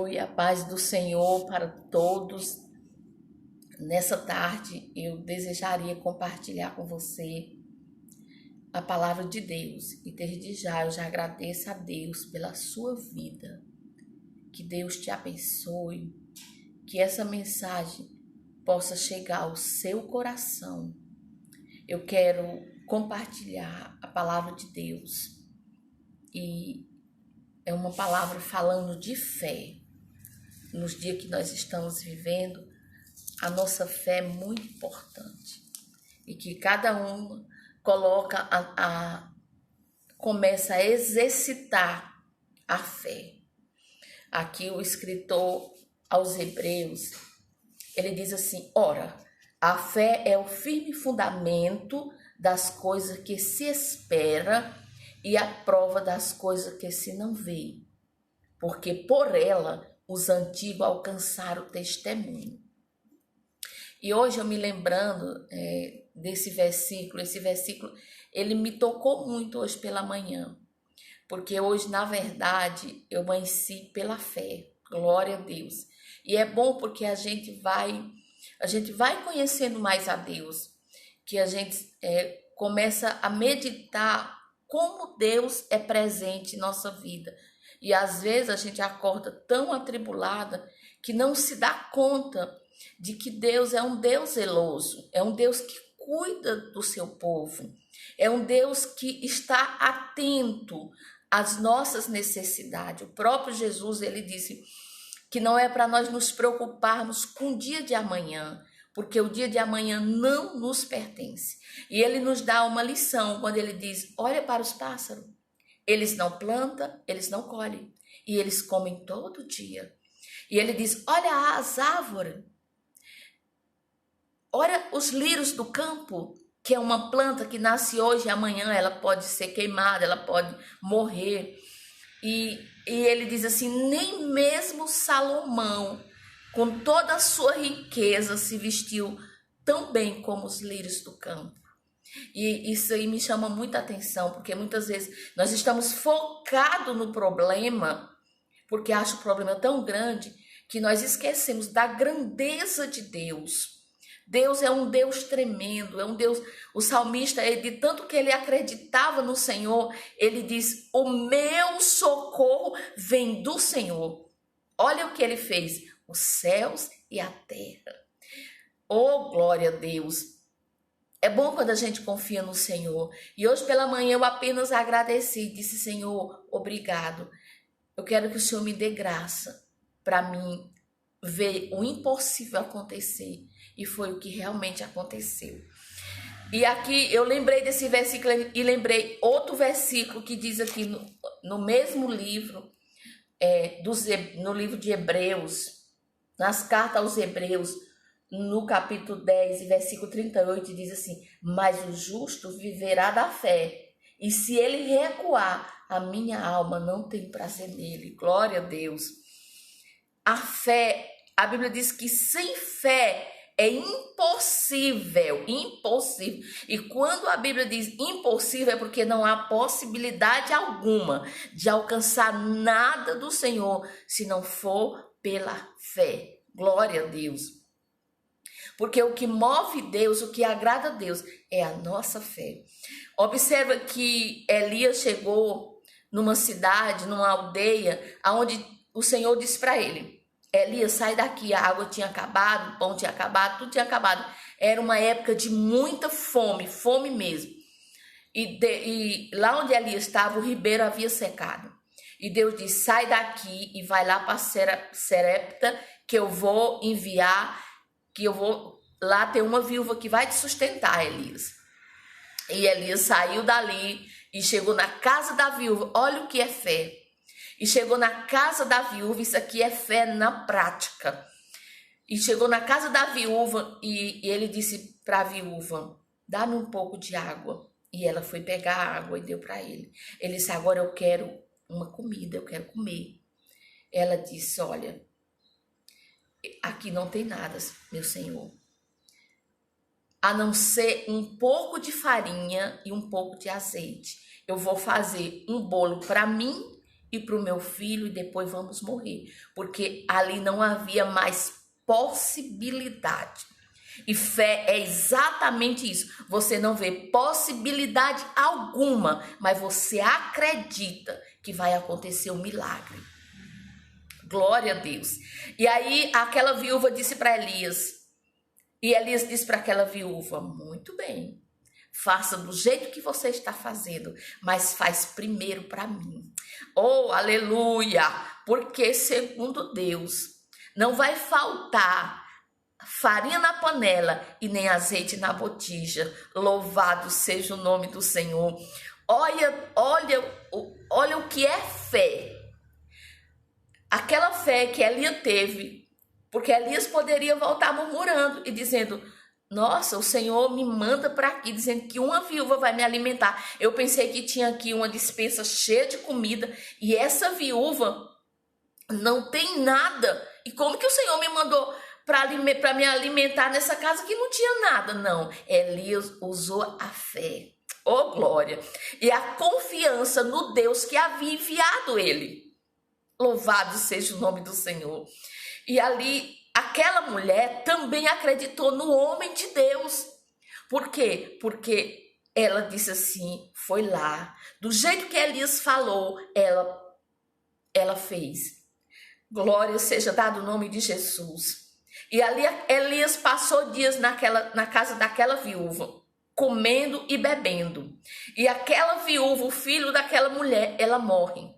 E a paz do Senhor para todos. Nessa tarde eu desejaria compartilhar com você a palavra de Deus. E desde já eu já agradeço a Deus pela sua vida. Que Deus te abençoe. Que essa mensagem possa chegar ao seu coração. Eu quero compartilhar a palavra de Deus. E é uma palavra falando de fé. Nos dias que nós estamos vivendo, a nossa fé é muito importante. E que cada um começa a exercitar a fé. Aqui o escritor aos Hebreus, ele diz assim: ora, a fé é o firme fundamento das coisas que se espera e a prova das coisas que se não vê. Porque por ela os antigos alcançaram o testemunho. E hoje eu me lembrando desse versículo, esse versículo, ele me tocou muito hoje pela manhã. Porque hoje, na verdade, eu amanheci pela fé. Glória a Deus. E é bom porque a gente vai conhecendo mais a Deus. Que a gente começa a meditar como Deus é presente em nossa vida. E às vezes a gente acorda tão atribulada que não se dá conta de que Deus é um Deus zeloso, é um Deus que cuida do seu povo, é um Deus que está atento às nossas necessidades. O próprio Jesus, ele disse que não é para nós nos preocuparmos com o dia de amanhã, porque o dia de amanhã não nos pertence. E ele nos dá uma lição quando ele diz: olha para os pássaros. Eles não plantam, eles não colhem. E eles comem todo dia. E ele diz: olha as árvores. Olha os lírios do campo, que é uma planta que nasce hoje e amanhã ela pode ser queimada, ela pode morrer. E ele diz assim: nem mesmo Salomão, com toda a sua riqueza, se vestiu tão bem como os lírios do campo. E isso aí me chama muita atenção, porque muitas vezes nós estamos focados no problema, porque acho o problema tão grande, que nós esquecemos da grandeza de Deus. Deus é um Deus tremendo, é um Deus. O salmista, de tanto que ele acreditava no Senhor, ele diz: o meu socorro vem do Senhor. Olha o que ele fez, os céus e a terra. Oh, glória a Deus! É bom quando a gente confia no Senhor. E hoje pela manhã eu apenas agradeci, disse: Senhor, obrigado. Eu quero que o Senhor me dê graça para mim ver o impossível acontecer. E foi o que realmente aconteceu. E aqui eu lembrei desse versículo e lembrei outro versículo que diz aqui no mesmo livro, no livro de Hebreus, nas cartas aos Hebreus, no capítulo 10, versículo 38, diz assim: mas o justo viverá da fé, e se ele recuar, a minha alma não tem prazer nele. Glória a Deus. A fé, a Bíblia diz que sem fé é impossível. E quando a Bíblia diz impossível, é porque não há possibilidade alguma de alcançar nada do Senhor se não for pela fé. Glória a Deus. Porque o que move Deus, o que agrada a Deus, é a nossa fé. Observa que Elias chegou numa cidade, numa aldeia, onde o Senhor disse para ele: Elias, sai daqui, a água tinha acabado, o pão tinha acabado, tudo tinha acabado. Era uma época de muita fome, fome mesmo. E lá onde Elias estava, o ribeiro havia secado. E Deus disse: sai daqui e vai lá para Serepta, que eu vou enviar, que eu vou lá ter uma viúva que vai te sustentar, Elias. E Elias saiu dali e chegou na casa da viúva. Olha o que é fé. E chegou na casa da viúva, isso aqui é fé na prática. E chegou na casa da viúva e ele disse para a viúva: dá-me um pouco de água. E ela foi pegar a água e deu para ele. Ele disse: agora eu quero uma comida, eu quero comer. Ela disse: olha, aqui não tem nada, meu senhor, a não ser um pouco de farinha e um pouco de azeite. Eu vou fazer um bolo para mim e para o meu filho e depois vamos morrer. Porque ali não havia mais possibilidade. E fé é exatamente isso. Você não vê possibilidade alguma, mas você acredita que vai acontecer um milagre. Glória a Deus. E aí aquela viúva disse para Elias, e Elias disse para aquela viúva, muito bem, faça do jeito que você está fazendo, mas faz primeiro para mim. Oh, aleluia! Porque segundo Deus, não vai faltar farinha na panela e nem azeite na botija. Louvado seja o nome do Senhor. Olha o que é fé. Aquela fé que Elias teve, porque Elias poderia voltar murmurando e dizendo, nossa, o Senhor me manda para aqui, dizendo que uma viúva vai me alimentar. Eu pensei que tinha aqui uma despensa cheia de comida e essa viúva não tem nada. E como que o Senhor me mandou para me alimentar nessa casa que não tinha nada? Não, Elias usou a fé. Oh, glória! E a confiança no Deus que havia enviado ele. Louvado seja o nome do Senhor. E ali, aquela mulher também acreditou no homem de Deus. Por quê? Porque ela disse assim, foi lá. Do jeito que Elias falou, ela fez. Glória seja dado o nome de Jesus. E ali Elias passou dias na casa daquela viúva, comendo e bebendo. E aquela viúva, o filho daquela mulher, ela morre.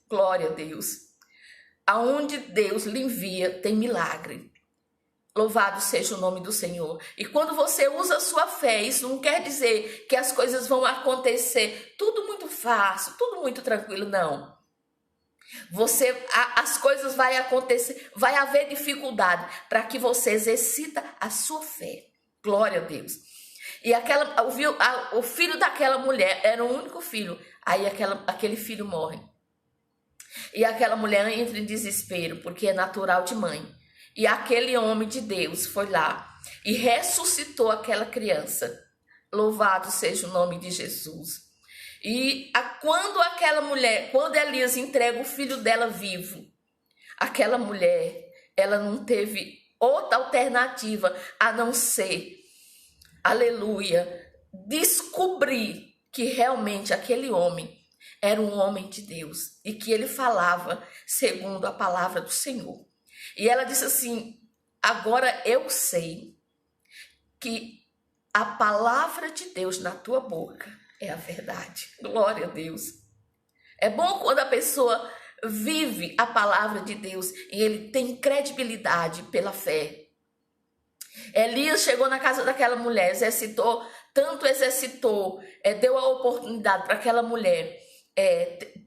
Glória a Deus. Aonde Deus lhe envia, tem milagre. Louvado seja o nome do Senhor. E quando você usa a sua fé, isso não quer dizer que as coisas vão acontecer tudo muito fácil, tudo muito tranquilo, não. As coisas vão acontecer, vai haver dificuldade para que você exercita a sua fé. Glória a Deus. E o filho daquela mulher era o único filho. Aí aquele filho morre. E aquela mulher entra em desespero, porque é natural de mãe. E aquele homem de Deus foi lá e ressuscitou aquela criança. Louvado seja o nome de Jesus. E quando Elias entrega o filho dela vivo, aquela mulher, ela não teve outra alternativa a não ser, aleluia, descobrir que realmente aquele homem era um homem de Deus e que ele falava segundo a palavra do Senhor. E ela disse assim, agora eu sei que a palavra de Deus na tua boca é a verdade. Glória a Deus. É bom quando a pessoa vive a palavra de Deus e ele tem credibilidade pela fé. Elias chegou na casa daquela mulher, exercitou, deu a oportunidade para aquela mulher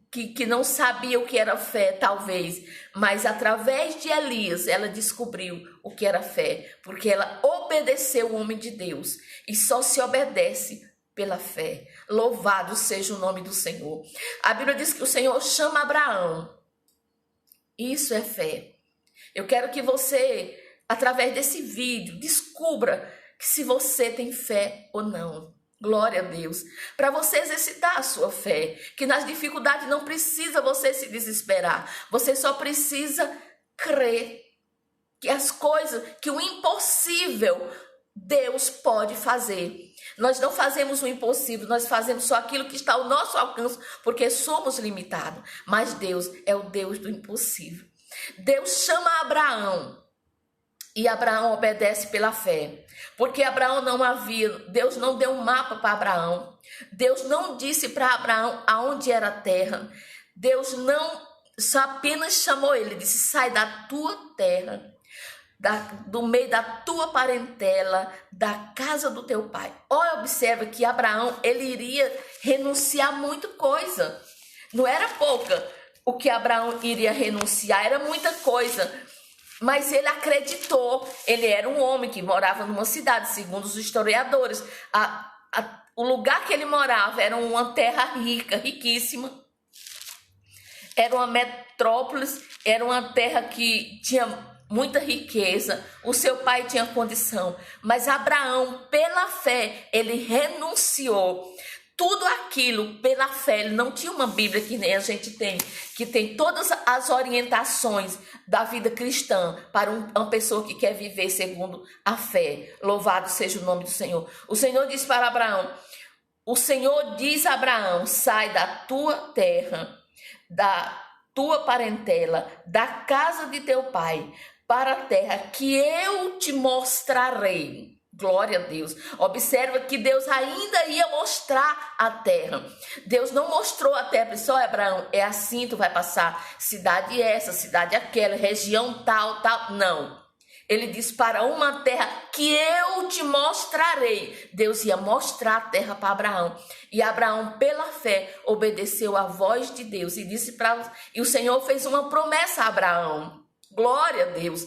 que não sabia o que era fé, talvez, mas através de Elias ela descobriu o que era fé, porque ela obedeceu o homem de Deus e só se obedece pela fé. Louvado seja o nome do Senhor. A Bíblia diz que o Senhor chama Abraão. Isso é fé. Eu quero que você, através desse vídeo, descubra se você tem fé ou não. Glória a Deus. Para você exercitar a sua fé, que nas dificuldades não precisa você se desesperar. Você só precisa crer que as coisas, que o impossível Deus pode fazer. Nós não fazemos o impossível, nós fazemos só aquilo que está ao nosso alcance, porque somos limitados. Mas Deus é o Deus do impossível. Deus chama Abraão e Abraão obedece pela fé. Porque Deus não deu um mapa para Abraão. Deus não disse para Abraão aonde era a terra. Deus só apenas chamou ele, disse, sai da tua terra, do meio da tua parentela, da casa do teu pai. Olha, observa que Abraão, ele iria renunciar a muita coisa. Não era pouca o que Abraão iria renunciar, era muita coisa. Mas ele acreditou, ele era um homem que morava numa cidade, segundo os historiadores. O lugar que ele morava era uma terra rica, riquíssima. Era uma metrópole, era uma terra que tinha muita riqueza. O seu pai tinha condição. Mas Abraão, pela fé, ele renunciou tudo aquilo pela fé. Ele não tinha uma Bíblia que nem a gente tem, que tem todas as orientações da vida cristã para uma pessoa que quer viver segundo a fé. Louvado seja o nome do Senhor. O Senhor disse para Abraão, o Senhor diz a Abraão, sai da tua terra, da tua parentela, da casa de teu pai, para a terra que eu te mostrarei. Glória a Deus. Observa que Deus ainda ia mostrar a terra. Deus não mostrou a terra. Só Abraão, é assim, tu vai passar. Cidade essa, cidade aquela, região tal, tal. Não. Ele diz para uma terra que eu te mostrarei. Deus ia mostrar a terra para Abraão. E Abraão, pela fé, obedeceu à voz de Deus. E o Senhor fez uma promessa a Abraão. Glória a Deus.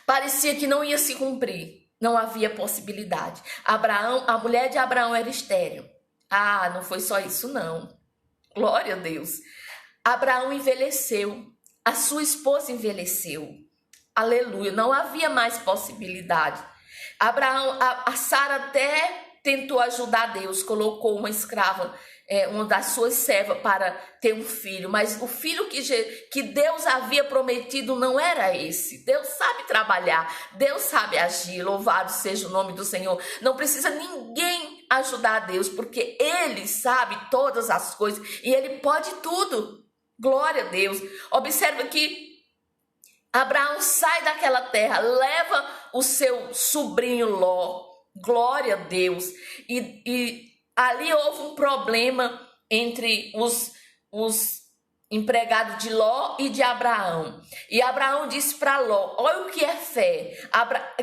Parecia que não ia se cumprir. Não havia possibilidade. A mulher de Abraão era estéril. Ah, não foi só isso não. Glória a Deus. Abraão envelheceu. A sua esposa envelheceu. Aleluia. Não havia mais possibilidade. A Sara até tentou ajudar Deus. Colocou uma escrava, uma das suas servas, para ter um filho, mas o filho que Deus havia prometido não era esse. Deus sabe trabalhar, Deus sabe agir, louvado seja o nome do Senhor. Não precisa ninguém ajudar a Deus, porque Ele sabe todas as coisas e Ele pode tudo. Glória a Deus. Observa que Abraão sai daquela terra, leva o seu sobrinho Ló, glória a Deus, e ali houve um problema entre os empregados de Ló e de Abraão. E Abraão disse para Ló, olha o que é fé.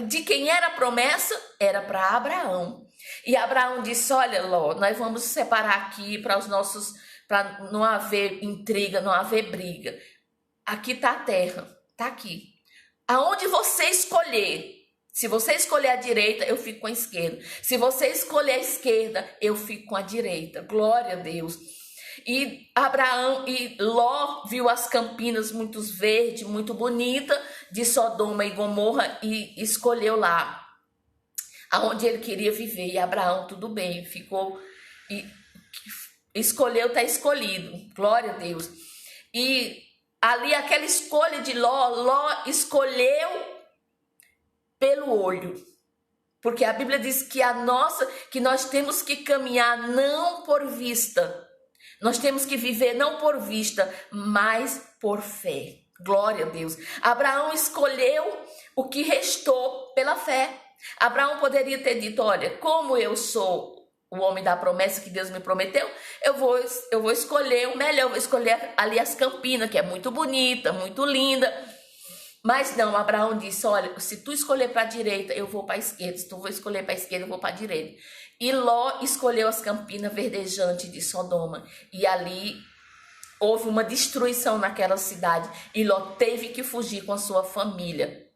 De quem era a promessa? Era para Abraão. E Abraão disse, olha Ló, nós vamos separar aqui para não haver intriga, não haver briga. Aqui está a terra, está aqui. Aonde você escolher. Se você escolher a direita, eu fico com a esquerda. Se você escolher a esquerda, eu fico com a direita. Glória a Deus. E Abraão e Ló viu as campinas muito verdes, muito bonitas, de Sodoma e Gomorra, e escolheu lá aonde ele queria viver. E Abraão, tudo bem, ficou e escolheu, está escolhido. Glória a Deus. E ali aquela escolha de Ló escolheu pelo olho, porque a Bíblia diz que nós temos que caminhar não por vista, nós temos que viver não por vista, mas por fé. Glória a Deus. Abraão escolheu o que restou pela fé. Abraão poderia ter dito, olha, como eu sou o homem da promessa que Deus me prometeu, eu vou escolher o melhor, eu vou escolher ali as campinas, que é muito bonita, muito linda. Mas não, Abraão disse, olha, se tu escolher para a direita, eu vou para a esquerda. Se tu for escolher para a esquerda, eu vou para a direita. E Ló escolheu as campinas verdejantes de Sodoma. E ali houve uma destruição naquela cidade. E Ló teve que fugir com a sua família.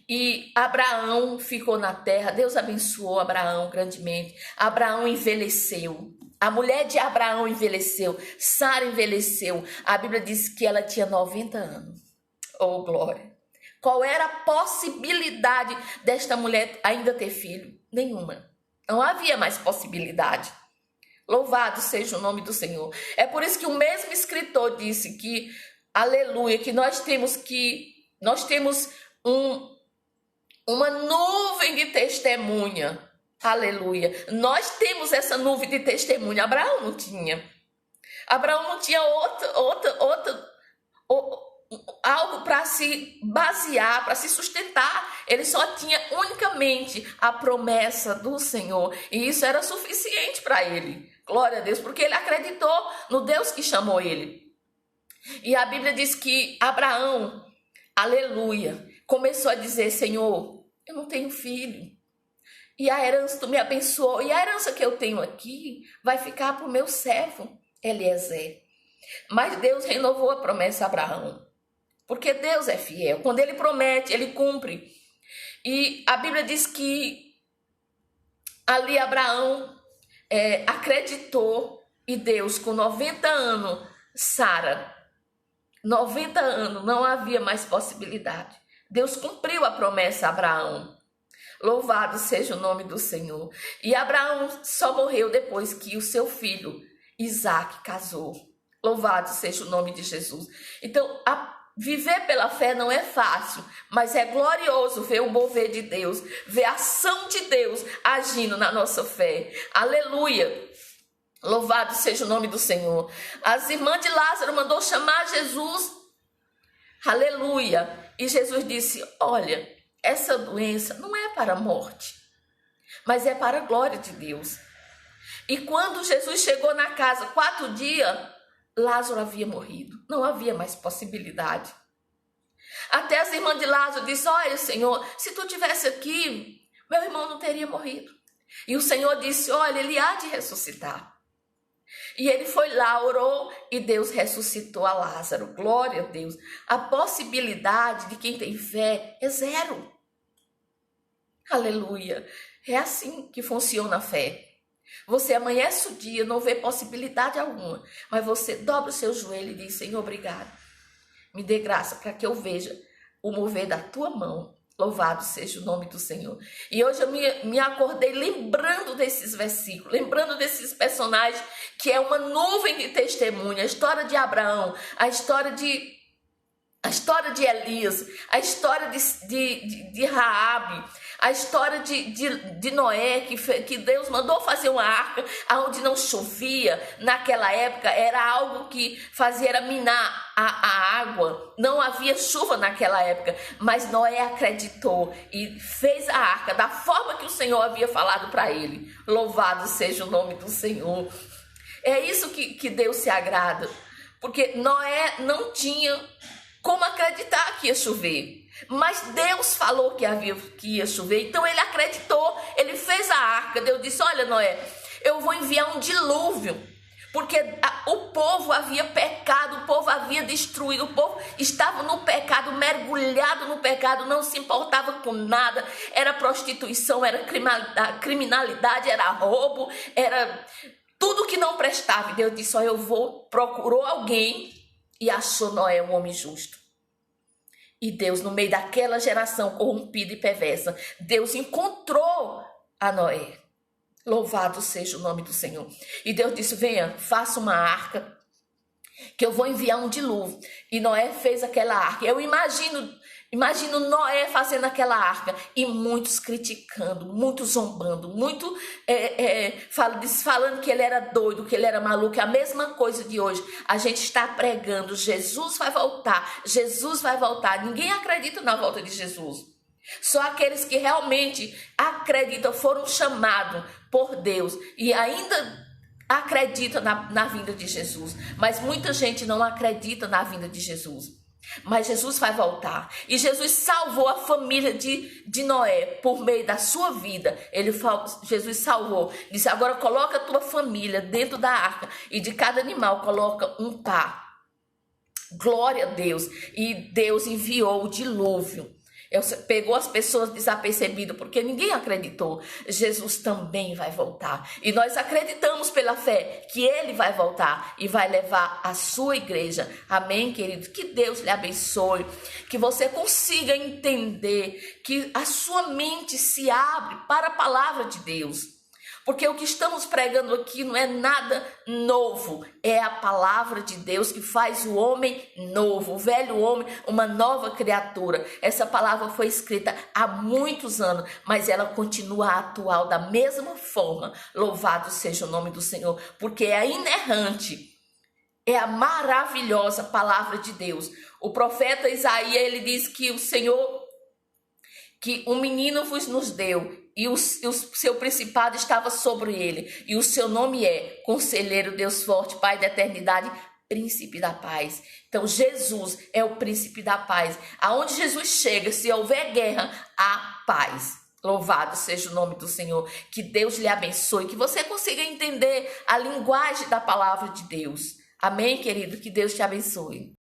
E Abraão ficou na terra. Deus abençoou Abraão grandemente. Abraão envelheceu. A mulher de Abraão envelheceu. Sara envelheceu. A Bíblia diz que ela tinha 90 anos. Oh, glória. Qual era a possibilidade desta mulher ainda ter filho? Nenhuma. Não havia mais possibilidade. Louvado seja o nome do Senhor. É por isso que o mesmo escritor disse que, aleluia, que nós temos uma nuvem de testemunha. Aleluia. Nós temos essa nuvem de testemunha. Abraão não tinha. Abraão não tinha algo para se basear, para se sustentar. Ele só tinha unicamente a promessa do Senhor. E isso era suficiente para ele. Glória a Deus, porque ele acreditou no Deus que chamou ele. E a Bíblia diz que Abraão, aleluia, começou a dizer, Senhor, eu não tenho filho. E a herança tu me abençoou. E a herança que eu tenho aqui vai ficar para o meu servo, Eliezer. Mas Deus renovou a promessa a Abraão. Porque Deus é fiel. Quando Ele promete, Ele cumpre. E a Bíblia diz que ali Abraão acreditou em Deus com 90 anos. Sara, 90 anos, não havia mais possibilidade. Deus cumpriu a promessa a Abraão. Louvado seja o nome do Senhor. E Abraão só morreu depois que o seu filho Isaque casou. Louvado seja o nome de Jesus. Então, viver pela fé não é fácil, mas é glorioso ver o mover de Deus, ver a ação de Deus agindo na nossa fé. Aleluia. Louvado seja o nome do Senhor. As irmãs de Lázaro mandou chamar Jesus. Aleluia. E Jesus disse: olha, essa doença não é para a morte, mas é para a glória de Deus. E quando Jesus chegou na casa, 4 dias, Lázaro havia morrido. Não havia mais possibilidade. Até as irmãs de Lázaro disseram: olha, Senhor, se tu tivesse aqui, meu irmão não teria morrido. E o Senhor disse: olha, ele há de ressuscitar. E ele foi lá, orou, e Deus ressuscitou a Lázaro. Glória a Deus. A possibilidade de quem tem fé é zero. Aleluia. É assim que funciona a fé. Você amanhece o dia, não vê possibilidade alguma, mas você dobra o seu joelho e diz: Senhor, obrigado. Me dê graça para que eu veja o mover da tua mão. Louvado seja o nome do Senhor. E hoje eu me acordei lembrando desses versículos, lembrando desses personagens, que é uma nuvem de testemunha. A história de Abraão, a história de Elias, a história de Raabe, a história de Noé, que Deus mandou fazer uma arca onde não chovia. Naquela época era algo que fazia era minar a água. Não havia chuva naquela época, mas Noé acreditou e fez a arca da forma que o Senhor havia falado para ele. Louvado seja o nome do Senhor. É isso que Deus se agrada, porque Noé não tinha como acreditar que ia chover, mas Deus falou que ia chover, então ele acreditou, ele fez a arca. Deus disse: olha, Noé, eu vou enviar um dilúvio, porque o povo havia pecado, o povo havia destruído, o povo estava no pecado, mergulhado no pecado, não se importava com nada, era prostituição, era criminalidade, era roubo, era tudo que não prestava. E Deus disse: olha, procurou alguém e achou Noé um homem justo. E Deus, no meio daquela geração corrompida e perversa, Deus encontrou a Noé. Louvado seja o nome do Senhor. E Deus disse: venha, faça uma arca, que eu vou enviar um dilúvio. E Noé fez aquela arca. Eu imagino Noé fazendo aquela arca, e muitos criticando, muitos zombando, falando que ele era doido, que ele era maluco. É a mesma coisa de hoje. A gente está pregando: Jesus vai voltar, Jesus vai voltar. Ninguém acredita na volta de Jesus. Só aqueles que realmente acreditam, foram chamados por Deus e ainda acreditam na vinda de Jesus. Mas muita gente não acredita na vinda de Jesus. Mas Jesus vai voltar. E Jesus salvou a família de Noé por meio da sua vida. Jesus salvou. Disse: agora coloca a tua família dentro da arca, e de cada animal coloca um par. Glória a Deus. E Deus enviou o dilúvio. Pegou as pessoas desapercebidas, porque ninguém acreditou. Jesus também vai voltar. E nós acreditamos pela fé que ele vai voltar e vai levar a sua igreja. Amém, querido? Que Deus lhe abençoe. Que você consiga entender, que a sua mente se abre para a palavra de Deus. Porque o que estamos pregando aqui não é nada novo, é a palavra de Deus que faz o homem novo, o velho homem, uma nova criatura. Essa palavra foi escrita há muitos anos, mas ela continua atual da mesma forma. Louvado seja o nome do Senhor, porque é a inerrante, é a maravilhosa palavra de Deus. O profeta Isaías, ele diz que o Senhor, que um menino vos nos deu, e o seu principado estava sobre ele, e o seu nome é Conselheiro, Deus Forte, Pai da Eternidade, Príncipe da Paz. Então Jesus é o Príncipe da Paz. Aonde Jesus chega, se houver guerra, há paz. Louvado seja o nome do Senhor. Que Deus lhe abençoe, que você consiga entender a linguagem da palavra de Deus. Amém, querido? Que Deus te abençoe.